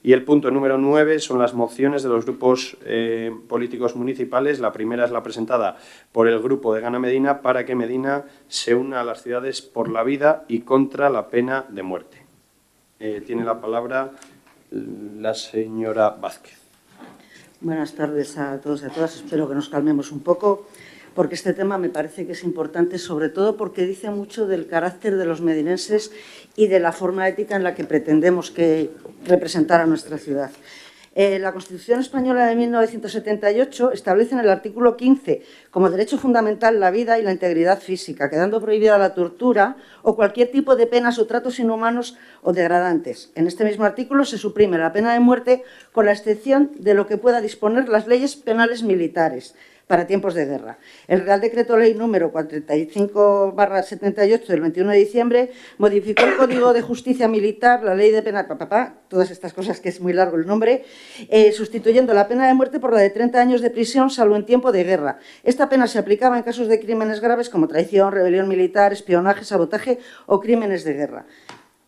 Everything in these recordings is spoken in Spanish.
Y el punto número 9 son las mociones de los grupos políticos municipales. La primera es la presentada por el grupo de Gana Medina para que Medina se una a las ciudades por la vida y contra la pena de muerte. Tiene la palabra la señora Vázquez. Buenas tardes a todos y a todas. Espero que nos calmemos un poco, porque este tema me parece que es importante, sobre todo porque dice mucho del carácter de los medinenses y de la forma ética en la que pretendemos representar a nuestra ciudad. La Constitución Española de 1978 establece en el artículo 15 como derecho fundamental la vida y la integridad física, quedando prohibida la tortura o cualquier tipo de penas o tratos inhumanos o degradantes. En este mismo artículo se suprime la pena de muerte con la excepción de lo que pueda disponer las leyes penales militares para tiempos de guerra. El Real Decreto Ley número 45/78 del 21 de diciembre modificó el Código de Justicia Militar, la Ley de Pena, todas estas cosas que es muy largo el nombre, sustituyendo la pena de muerte por la de 30 años de prisión, salvo en tiempo de guerra. Esta pena se aplicaba en casos de crímenes graves como traición, rebelión militar, espionaje, sabotaje o crímenes de guerra.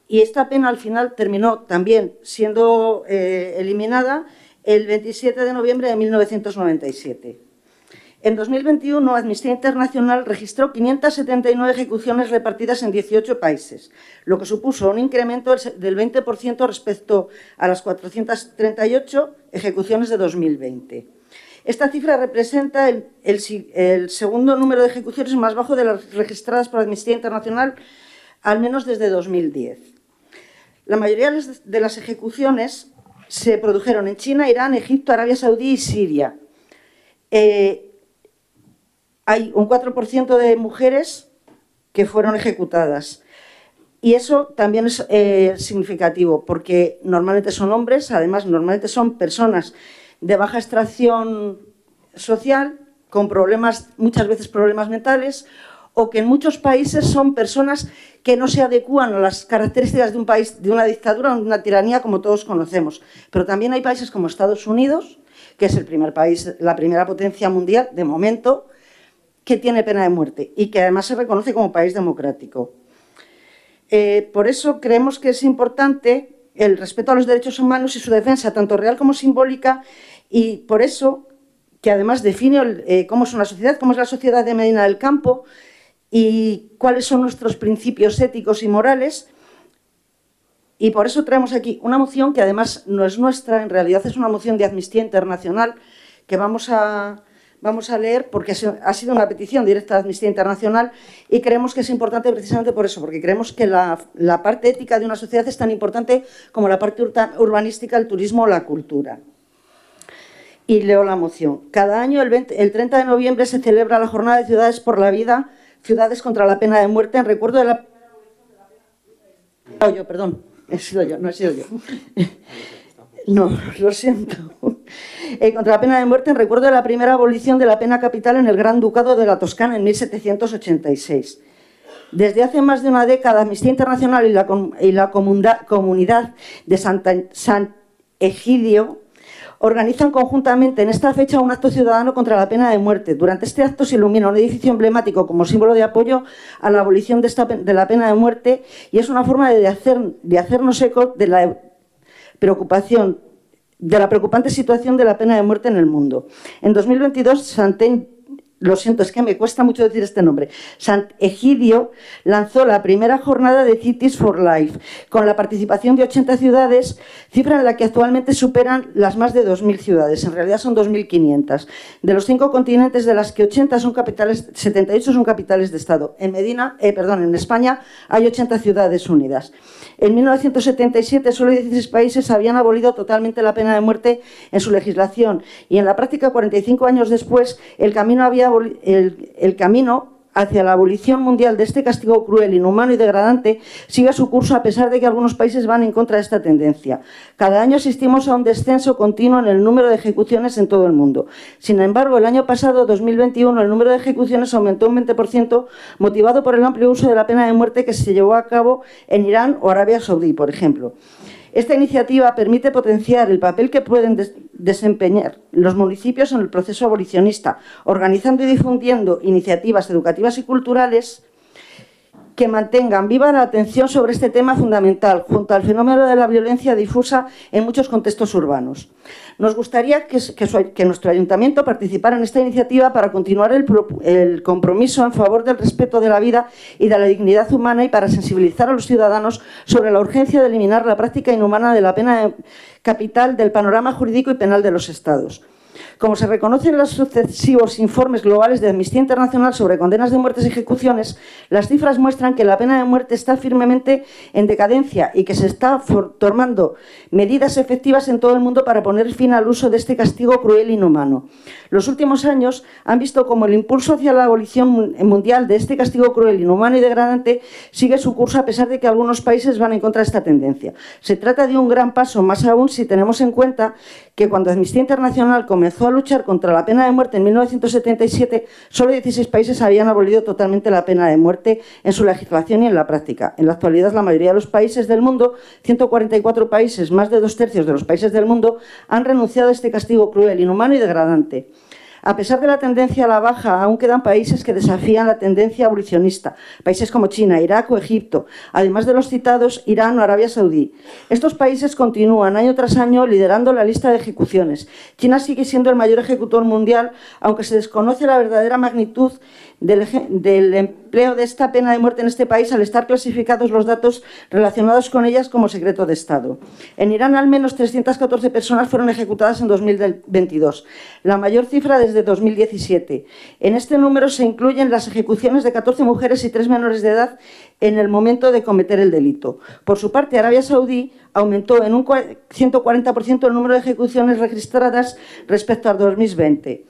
Y esta pena al final terminó también siendo eliminada el 27 de noviembre de 1997. En 2021, Amnistía Internacional registró 579 ejecuciones repartidas en 18 países, lo que supuso un incremento del 20% respecto a las 438 ejecuciones de 2020. Esta cifra representa el segundo número de ejecuciones más bajo de las registradas por Amnistía Internacional, al menos desde 2010. La mayoría de las ejecuciones se produjeron en China, Irán, Egipto, Arabia Saudí y Siria. Hay un 4% de mujeres que fueron ejecutadas. Y eso también es significativo, porque normalmente son hombres, además normalmente son personas de baja extracción social, con problemas, muchas veces problemas mentales, o que en muchos países son personas que no se adecúan a las características de un país, de una dictadura o de una tiranía, como todos conocemos. Pero también hay países como Estados Unidos, que es el primer país, la primera potencia mundial, de momento, que tiene pena de muerte y que además se reconoce como país democrático. Por eso creemos que es importante el respeto a los derechos humanos y su defensa, tanto real como simbólica, y por eso que además define cómo es una sociedad, cómo es la sociedad de Medina del Campo y cuáles son nuestros principios éticos y morales. Y por eso traemos aquí una moción que además no es nuestra, en realidad es una moción de Amnistía Internacional que vamos a leer porque ha sido una petición directa de Amnistía Internacional y creemos que es importante precisamente por eso, porque creemos que la parte ética de una sociedad es tan importante como la parte urbanística, el turismo o la cultura. Y leo la moción. Cada año, el 30 de noviembre, se celebra la Jornada de Ciudades por la Vida, Ciudades contra la Pena de Muerte, en recuerdo de la... Perdón, he sido yo, no he sido yo. No, lo siento. Contra la pena de muerte en recuerdo de la primera abolición de la pena capital en el Gran Ducado de la Toscana en 1786. Desde hace más de una década, Amnistía Internacional y la comunidad de San Egidio organizan conjuntamente en esta fecha un acto ciudadano contra la pena de muerte. Durante este acto se ilumina un edificio emblemático como símbolo de apoyo a la abolición de la pena de muerte y es una forma de hacernos eco de la preocupación de la preocupante situación de la pena de muerte en el mundo. En 2022, lo siento, es que me cuesta mucho decir este nombre, Sant Egidio lanzó la primera jornada de Cities for Life, con la participación de 80 ciudades, cifra en la que actualmente superan las más de 2.000 ciudades, en realidad son 2.500. De los 5 continentes, de las que 80 son capitales, 78 son capitales de Estado. En España hay 80 ciudades unidas. En 1977 solo 16 países habían abolido totalmente la pena de muerte en su legislación y en la práctica 45 años después el camino hacia la abolición mundial de este castigo cruel, inhumano y degradante sigue su curso a pesar de que algunos países van en contra de esta tendencia. Cada año asistimos a un descenso continuo en el número de ejecuciones en todo el mundo. Sin embargo, el año pasado, 2021, el número de ejecuciones aumentó un 20%, motivado por el amplio uso de la pena de muerte que se llevó a cabo en Irán o Arabia Saudí, por ejemplo. Esta iniciativa permite potenciar el papel que pueden desempeñar los municipios en el proceso abolicionista, organizando y difundiendo iniciativas educativas y culturales que mantengan viva la atención sobre este tema fundamental, junto al fenómeno de la violencia difusa en muchos contextos urbanos. Nos gustaría que nuestro ayuntamiento participara en esta iniciativa para continuar el compromiso en favor del respeto de la vida y de la dignidad humana y para sensibilizar a los ciudadanos sobre la urgencia de eliminar la práctica inhumana de la pena capital del panorama jurídico y penal de los Estados. Como se reconoce en los sucesivos informes globales de Amnistía Internacional sobre condenas de muertes y ejecuciones, las cifras muestran que la pena de muerte está firmemente en decadencia y que se están tomando medidas efectivas en todo el mundo para poner fin al uso de este castigo cruel e inhumano. Los últimos años han visto cómo el impulso hacia la abolición mundial de este castigo cruel, inhumano y degradante sigue su curso a pesar de que algunos países van en contra de esta tendencia. Se trata de un gran paso, más aún si tenemos en cuenta que cuando Amnistía Internacional comenzó a luchar contra la pena de muerte en 1977, solo 16 países habían abolido totalmente la pena de muerte en su legislación y en la práctica. En la actualidad, la mayoría de los países del mundo, 144 países, más de 2/3 de los países del mundo, han renunciado a este castigo cruel, inhumano y degradante. A pesar de la tendencia a la baja, aún quedan países que desafían la tendencia abolicionista, países como China, Irak o Egipto, además de los citados Irán o Arabia Saudí. Estos países continúan año tras año liderando la lista de ejecuciones. China sigue siendo el mayor ejecutor mundial, aunque se desconoce la verdadera magnitud del empleo de esta pena de muerte en este país al estar clasificados los datos relacionados con ellas como secreto de Estado. En Irán, al menos 314 personas fueron ejecutadas en 2022, la mayor cifra desde 2017. En este número se incluyen las ejecuciones de 14 mujeres y 3 menores de edad en el momento de cometer el delito. Por su parte, Arabia Saudí aumentó en un 140% el número de ejecuciones registradas respecto al 2020.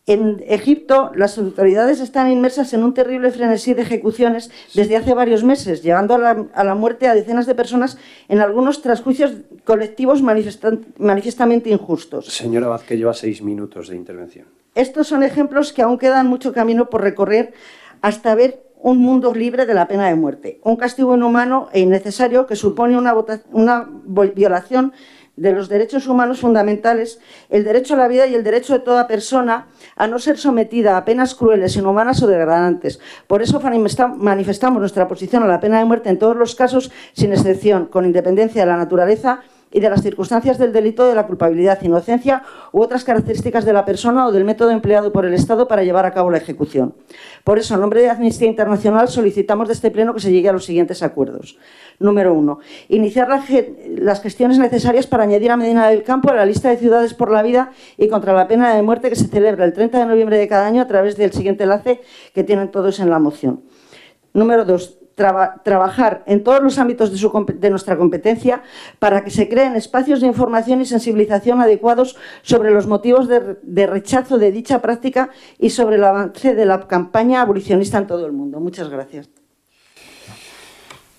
En Egipto, las autoridades están inmersas en un terrible frenesí de ejecuciones desde hace varios meses, llevando a la muerte a decenas de personas en algunos tras juicios colectivos manifiestamente injustos. Señora Vázquez, lleva 6 minutos de intervención. Estos son ejemplos que aún quedan mucho camino por recorrer hasta ver un mundo libre de la pena de muerte. Un castigo inhumano e innecesario que supone una violación de los derechos humanos fundamentales, el derecho a la vida y el derecho de toda persona a no ser sometida a penas crueles, inhumanas o degradantes. Por eso manifestamos nuestra oposición a la pena de muerte en todos los casos, sin excepción, con independencia de la naturaleza y de las circunstancias del delito, de la culpabilidad, inocencia u otras características de la persona o del método empleado por el Estado para llevar a cabo la ejecución. Por eso, en nombre de Amnistía Internacional, solicitamos de este Pleno que se llegue a los siguientes acuerdos. Número 1. Iniciar las gestiones necesarias para añadir a Medina del Campo a la lista de ciudades por la vida y contra la pena de muerte que se celebra el 30 de noviembre de cada año a través del siguiente enlace que tienen todos en la moción. Número 2. Trabajar en todos los ámbitos de nuestra competencia para que se creen espacios de información y sensibilización adecuados sobre los motivos de rechazo de dicha práctica y sobre el avance de la campaña abolicionista en todo el mundo. Muchas gracias.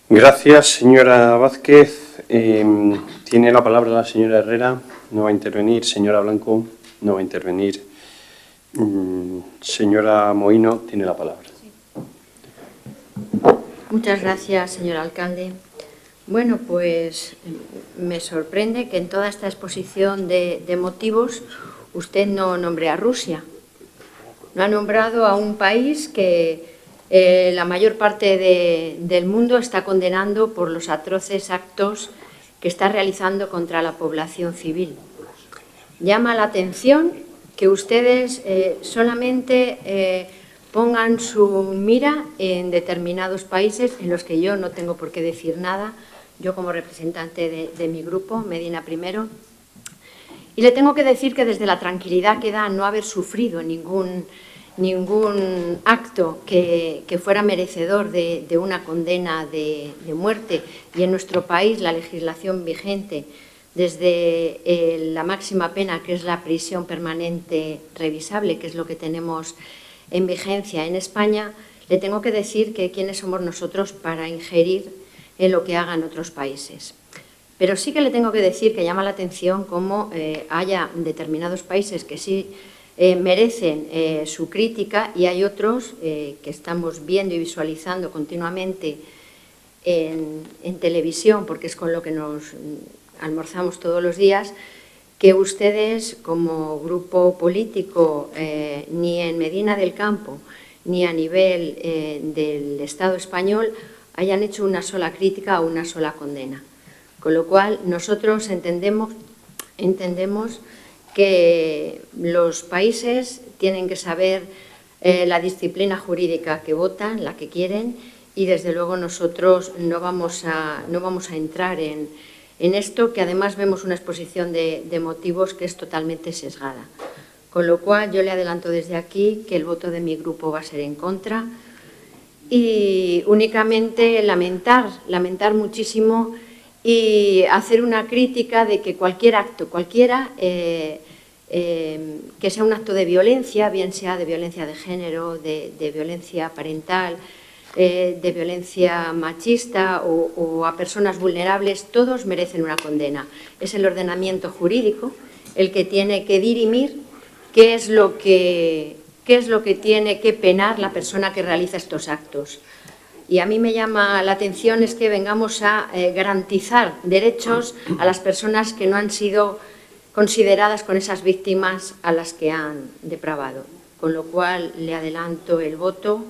Gracias, señora Vázquez. Tiene la palabra la señora Herrera. No va a intervenir. Señora Blanco, no va a intervenir. Señora Mohino, tiene la palabra. Muchas gracias, señor alcalde. Bueno, pues me sorprende que en toda esta exposición de motivos usted no nombre a Rusia. No ha nombrado a un país que la mayor parte del mundo está condenando por los atroces actos que está realizando contra la población civil. Llama la atención que ustedes solamente pongan su mira en determinados países en los que yo no tengo por qué decir nada, yo como representante de mi grupo, Medina Primero, y le tengo que decir que desde la tranquilidad que da no haber sufrido ningún acto que fuera merecedor de una condena de muerte, y en nuestro país la legislación vigente desde la máxima pena, que es la prisión permanente revisable, que es lo que tenemos en vigencia en España, le tengo que decir que quiénes somos nosotros para ingerir en lo que hagan otros países. Pero sí que le tengo que decir que llama la atención cómo haya determinados países que sí merecen su crítica y hay otros que estamos viendo y visualizando continuamente en televisión, porque es con lo que nos almorzamos todos los días, que ustedes como grupo político ni en Medina del Campo ni a nivel del Estado español hayan hecho una sola crítica o una sola condena. Con lo cual, nosotros entendemos que los países tienen que saber la disciplina jurídica que votan, la que quieren, y desde luego nosotros no vamos a entrar en esto, que además vemos una exposición de motivos que es totalmente sesgada. Con lo cual, yo le adelanto desde aquí que el voto de mi grupo va a ser en contra y únicamente lamentar muchísimo y hacer una crítica de que cualquier acto, cualquiera, que sea un acto de violencia, bien sea de violencia de género, de violencia parental, de violencia machista o a personas vulnerables, todos merecen una condena. Es el ordenamiento jurídico el que tiene que dirimir qué es lo que tiene que penar la persona que realiza estos actos. Y a mí me llama la atención es que vengamos a garantizar derechos a las personas que no han sido consideradas con esas víctimas a las que han depravado. Con lo cual le adelanto el voto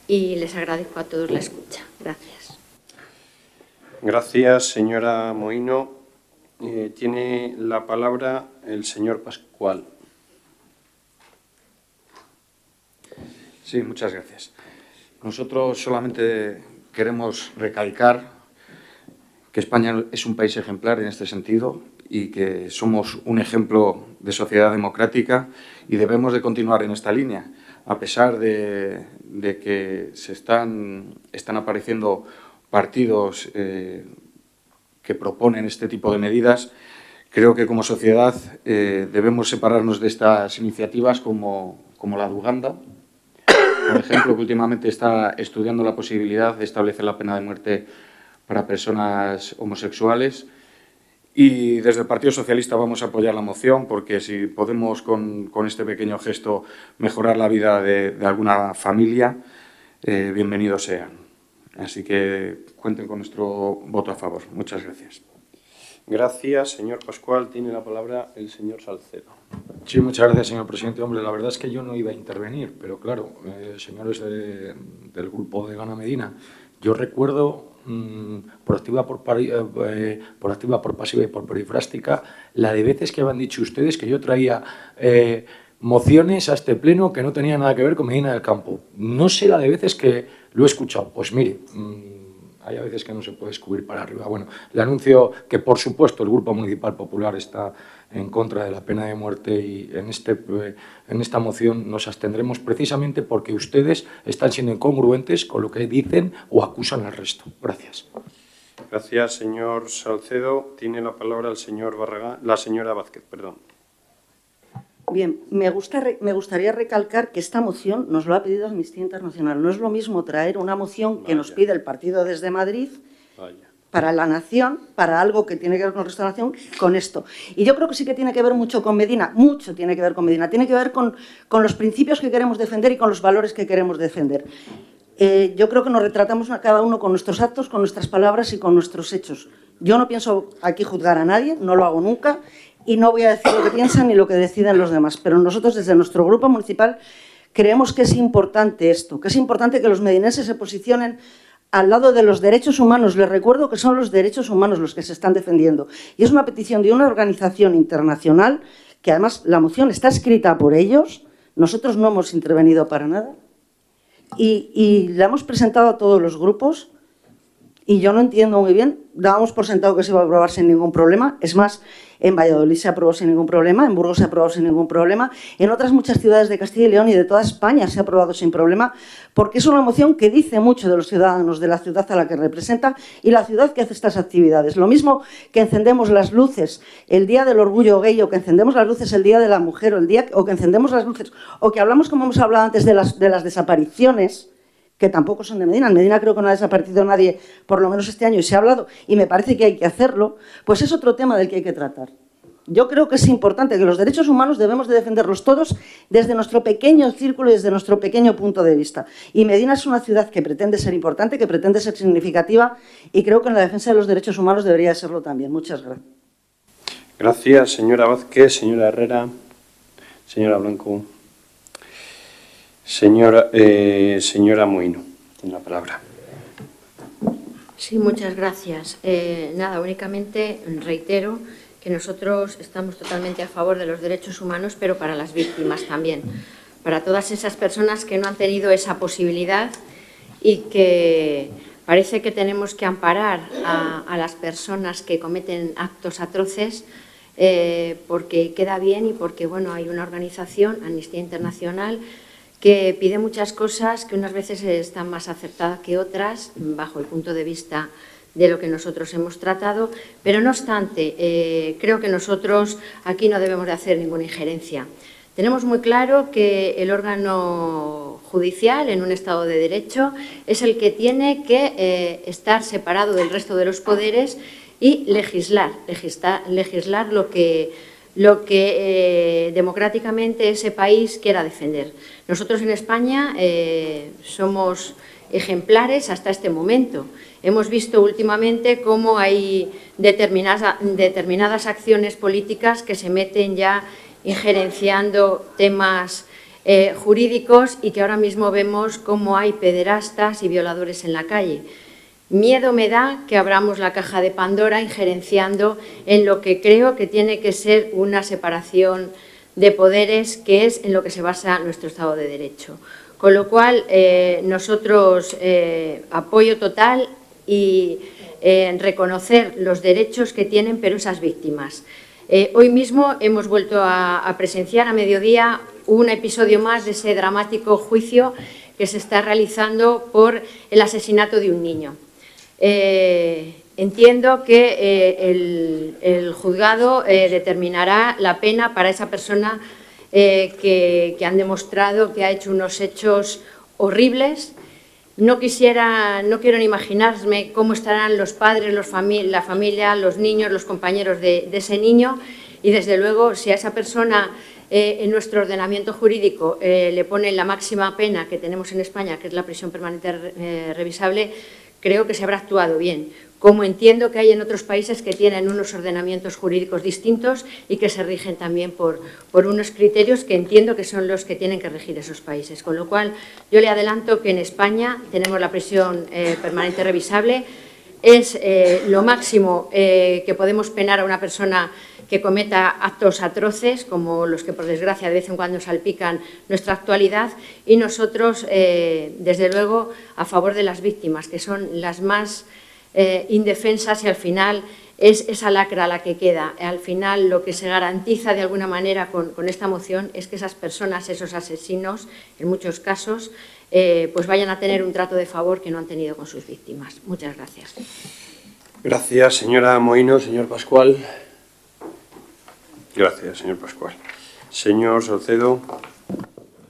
y les agradezco a todos la escucha. Gracias. Gracias, señora Mohino. Tiene la palabra el señor Pascual. Sí, muchas gracias. Nosotros solamente queremos recalcar que España es un país ejemplar en este sentido y que somos un ejemplo de sociedad democrática y debemos de continuar en esta línea. A pesar de que están apareciendo partidos que proponen este tipo de medidas, creo que como sociedad debemos separarnos de estas iniciativas como la de Uganda, por ejemplo, que últimamente está estudiando la posibilidad de establecer la pena de muerte para personas homosexuales. Y desde el Partido Socialista vamos a apoyar la moción porque si podemos con este pequeño gesto mejorar la vida de alguna familia, bienvenidos sean. Así que cuenten con nuestro voto a favor. Muchas gracias. Gracias, señor Pascual. Tiene la palabra el señor Salcedo. Sí, muchas gracias, señor presidente. Hombre, la verdad es que yo no iba a intervenir, pero claro, señores del grupo de Gana Medina, yo recuerdo por activa, por pasiva y por perifrástica, la de veces que me han dicho ustedes que yo traía mociones a este pleno que no tenían nada que ver con Medina del Campo. No sé la de veces que lo he escuchado. Pues mire, hay a veces que no se puede escupir para arriba. Bueno, le anuncio que, por supuesto, el Grupo Municipal Popular está en contra de la pena de muerte y en esta moción nos abstendremos precisamente porque ustedes están siendo incongruentes con lo que dicen o acusan al resto. Gracias. Gracias, señor Salcedo. Tiene la palabra el señor Barragán, la señora Vázquez, perdón. Bien, me gustaría recalcar que esta moción nos lo ha pedido Amnistía Internacional. No es lo mismo traer una moción que nos pide el partido desde Madrid para la nación, para algo que tiene que ver con el resto de la nación, con esto. Y yo creo que sí que tiene que ver mucho con Medina, mucho tiene que ver con Medina, tiene que ver con los principios que queremos defender y con los valores que queremos defender. Yo creo que nos retratamos a cada uno con nuestros actos, con nuestras palabras y con nuestros hechos. Yo no pienso aquí juzgar a nadie, no lo hago nunca, y no voy a decir lo que piensan ni lo que deciden los demás, pero nosotros desde nuestro grupo municipal creemos que es importante esto, que es importante que los medinenses se posicionen al lado de los derechos humanos. Les recuerdo que son los derechos humanos los que se están defendiendo. Y es una petición de una organización internacional que además la moción está escrita por ellos, nosotros no hemos intervenido para nada y la hemos presentado a todos los grupos. Y yo no entiendo muy bien, dábamos por sentado que se iba a aprobar sin ningún problema. Es más, en Valladolid se aprobó sin ningún problema, en Burgos se aprobó sin ningún problema, en otras muchas ciudades de Castilla y León y de toda España se ha aprobado sin problema, porque es una moción que dice mucho de los ciudadanos, de la ciudad a la que representa y la ciudad que hace estas actividades. Lo mismo que encendemos las luces el día del orgullo gay, o que encendemos las luces el día de la mujer, o que encendemos las luces, o que hablamos, como hemos hablado antes, de las desapariciones, que tampoco son de Medina. En Medina creo que no ha desaparecido nadie, por lo menos este año, y se ha hablado, y me parece que hay que hacerlo, pues es otro tema del que hay que tratar. Yo creo que es importante que los derechos humanos debemos de defenderlos todos desde nuestro pequeño círculo y desde nuestro pequeño punto de vista. Y Medina es una ciudad que pretende ser importante, que pretende ser significativa, y creo que en la defensa de los derechos humanos debería serlo también. Muchas gracias. Gracias, señora Vázquez, señora Herrera, señora Blanco. Señora Mohino, tiene la palabra. Sí, muchas gracias. Nada, únicamente reitero que nosotros estamos totalmente a favor de los derechos humanos, pero para las víctimas también, para todas esas personas que no han tenido esa posibilidad y que parece que tenemos que amparar a las personas que cometen actos atroces porque queda bien y porque bueno, hay una organización, Amnistía Internacional, que pide muchas cosas que unas veces están más acertadas que otras, bajo el punto de vista de lo que nosotros hemos tratado, pero no obstante, creo que nosotros aquí no debemos de hacer ninguna injerencia. Tenemos muy claro que el órgano judicial en un Estado de Derecho es el que tiene que estar separado del resto de los poderes y legislar lo que democráticamente ese país quiera defender. Nosotros en España somos ejemplares hasta este momento. Hemos visto últimamente cómo hay determinadas acciones políticas que se meten ya injerenciando temas jurídicos y que ahora mismo vemos cómo hay pederastas y violadores en la calle. Miedo me da que abramos la caja de Pandora injerenciando en lo que creo que tiene que ser una separación de poderes, que es en lo que se basa nuestro Estado de Derecho. Con lo cual, nosotros apoyo total y reconocer los derechos que tienen, pero esas víctimas. Hoy mismo hemos vuelto a presenciar a mediodía un episodio más de ese dramático juicio que se está realizando por el asesinato de un niño. Entiendo que el juzgado determinará la pena para esa persona que han demostrado que ha hecho unos hechos horribles. No quiero ni imaginarme cómo estarán los padres, la familia, los niños, los compañeros de ese niño y, desde luego, si a esa persona en nuestro ordenamiento jurídico le ponen la máxima pena que tenemos en España, que es la prisión permanente revisable, creo que se habrá actuado bien, como entiendo que hay en otros países que tienen unos ordenamientos jurídicos distintos y que se rigen también por unos criterios que entiendo que son los que tienen que regir esos países. Con lo cual, yo le adelanto que en España tenemos la prisión permanente revisable, es lo máximo que podemos penar a una persona que cometa actos atroces, como los que por desgracia de vez en cuando salpican nuestra actualidad, y nosotros, desde luego, a favor de las víctimas, que son las más indefensas y al final es esa lacra la que queda. Al final lo que se garantiza de alguna manera con esta moción es que esas personas, esos asesinos, en muchos casos, pues vayan a tener un trato de favor que no han tenido con sus víctimas. Muchas gracias. Gracias, señora Moïno. Señor Pascual. Gracias, señor Pascual. Señor Salcedo.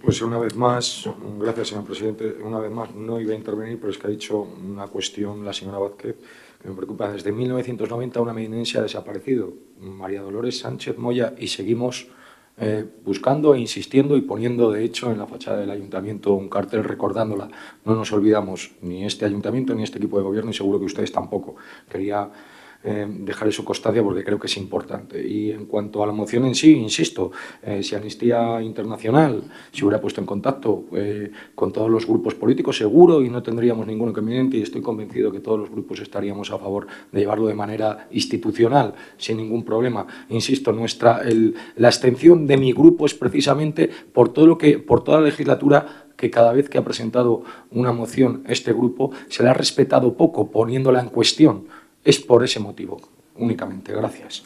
Pues una vez más, gracias, señor presidente, una vez más no iba a intervenir, pero es que ha dicho una cuestión la señora Vázquez que me preocupa. Desde 1990 una medinencia ha desaparecido, María Dolores Sánchez Moya, y seguimos buscando e insistiendo y poniendo, de hecho, en la fachada del ayuntamiento un cartel recordándola. No nos olvidamos ni este ayuntamiento ni este equipo de gobierno, y seguro que ustedes tampoco. Quería dejar eso constancia porque creo que es importante. Y en cuanto a la moción en sí, insisto, si Amnistía Internacional se hubiera puesto en contacto con todos los grupos políticos, seguro, y no tendríamos ningún inconveniente, y estoy convencido que todos los grupos estaríamos a favor de llevarlo de manera institucional, sin ningún problema. Insisto, la abstención de mi grupo es precisamente por toda la legislatura, que cada vez que ha presentado una moción este grupo se le ha respetado poco poniéndola en cuestión. Es por ese motivo, únicamente. Gracias.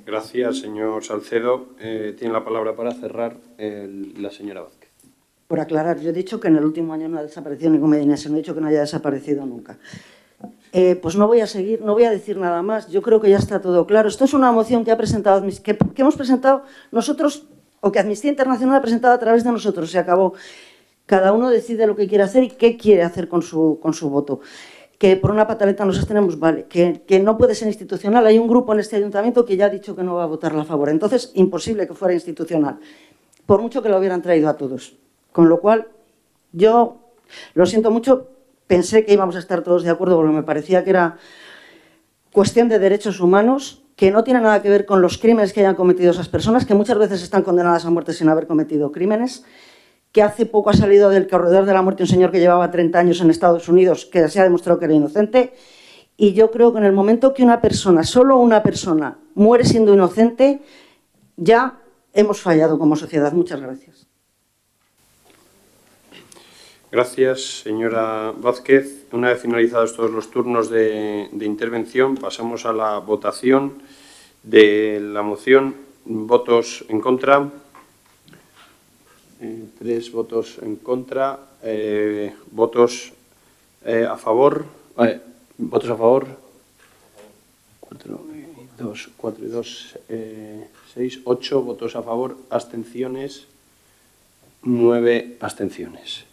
Gracias, señor Salcedo. Tiene la palabra para cerrar la señora Vázquez. Por aclarar, yo he dicho que en el último año no ha desaparecido ningún medinesense, no he dicho que no haya desaparecido nunca. Pues no voy a seguir, no voy a decir nada más. Yo creo que ya está todo claro. Esto es una moción que hemos presentado nosotros, o que Amnistía Internacional ha presentado a través de nosotros. Se acabó. Cada uno decide lo que quiere hacer y qué quiere hacer con su voto. Que por una pataleta nos abstenemos, vale, que no puede ser institucional. Hay un grupo en este ayuntamiento que ya ha dicho que no va a votarla a favor. Entonces, imposible que fuera institucional, por mucho que lo hubieran traído a todos. Con lo cual, yo lo siento mucho, pensé que íbamos a estar todos de acuerdo porque me parecía que era cuestión de derechos humanos, que no tiene nada que ver con los crímenes que hayan cometido esas personas, que muchas veces están condenadas a muerte sin haber cometido crímenes, que hace poco ha salido del corredor de la muerte un señor que llevaba 30 años en Estados Unidos, que se ha demostrado que era inocente. Y yo creo que en el momento que una persona, solo una persona, muere siendo inocente, ya hemos fallado como sociedad. Muchas gracias. Gracias, señora Vázquez. Una vez finalizados todos los turnos de intervención, pasamos a la votación de la moción. Votos en contra. 3 votos en contra. Votos a favor. Votos a favor. 4 y 2, 6, 8 votos a favor. Abstenciones. 9 abstenciones.